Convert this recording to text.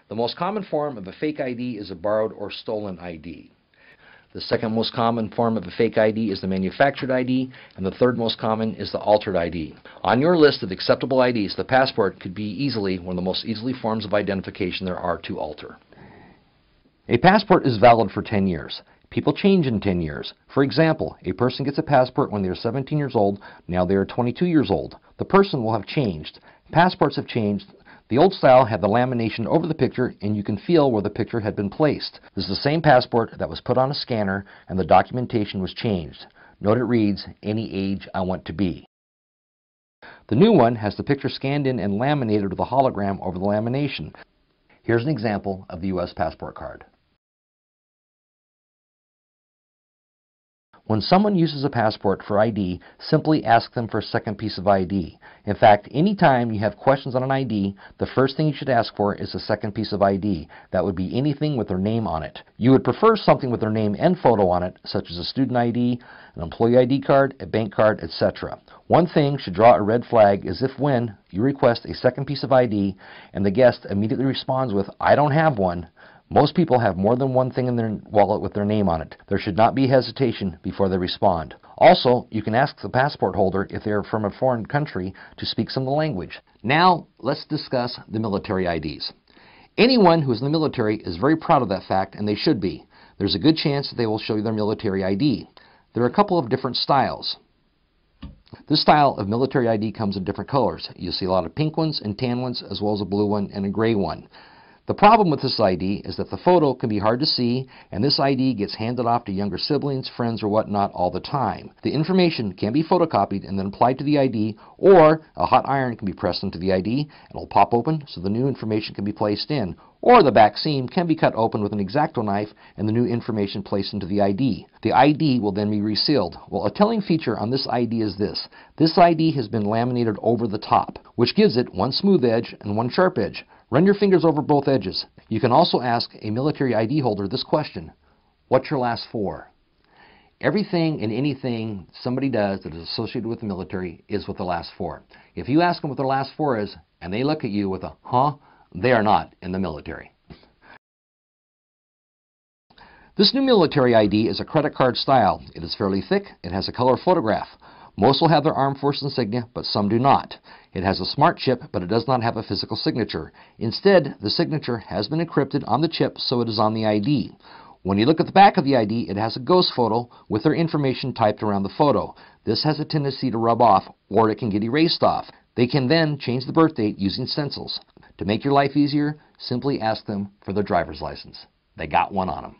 The most common form of a fake ID is a borrowed or stolen ID. The second most common form of a fake ID is the manufactured ID, and the third most common is the altered ID. On your list of acceptable IDs, the passport could be easily one of the most easily forms of identification there are to alter. A passport is valid for 10 years. People change in 10 years. For example, a person gets a passport when they are 17 years old, now they are 22 years old. The person will have changed. Passports have changed. The old style had the lamination over the picture, and you can feel where the picture had been placed. This is the same passport that was put on a scanner, and the documentation was changed. Note it reads, "Any age I want to be." The new one has the picture scanned in and laminated with a hologram over the lamination. Here's an example of the U.S. passport card. When someone uses a passport for ID, simply ask them for a second piece of ID. In fact, anytime you have questions on an ID, the first thing you should ask for is a second piece of ID. That would be anything with their name on it. You would prefer something with their name and photo on it, such as a student ID, an employee ID card, a bank card, etc. One thing should draw a red flag is if when you request a second piece of ID and the guest immediately responds with, "I don't have one." Most people have more than one thing in their wallet with their name on it. There should not be hesitation before they respond. Also, you can ask the passport holder if they are from a foreign country to speak some of the language. Now, let's discuss the military IDs. Anyone who is in the military is very proud of that fact, and they should be. There's a good chance that they will show you their military ID. There are a couple of different styles. This style of military ID comes in different colors. You'll see a lot of pink ones and tan ones, as well as a blue one and a gray one. The problem with this ID is that the photo can be hard to see, and this ID gets handed off to younger siblings, friends, or whatnot all the time. The information can be photocopied and then applied to the ID, or a hot iron can be pressed into the ID and it'll pop open so the new information can be placed in, or the back seam can be cut open with an X-Acto knife and the new information placed into the ID. The ID will then be resealed. Well, a telling feature on this ID is this. This ID has been laminated over the top, which gives it one smooth edge and one sharp edge. Run your fingers over both edges. You can also ask a military ID holder this question: what's your last four? Everything and anything somebody does that is associated with the military is with the last four. If you ask them what their last four is, and they look at you with a huh, they are not in the military. This new military ID is a credit card style. It is fairly thick. It has a color photograph. Most will have their armed force insignia, but some do not. It has a smart chip, but it does not have a physical signature. Instead, the signature has been encrypted on the chip, so it is on the ID. When you look at the back of the ID, it has a ghost photo with their information typed around the photo. This has a tendency to rub off, or it can get erased off. They can then change the birth date using stencils. To make your life easier, simply ask them for their driver's license. They got one on them.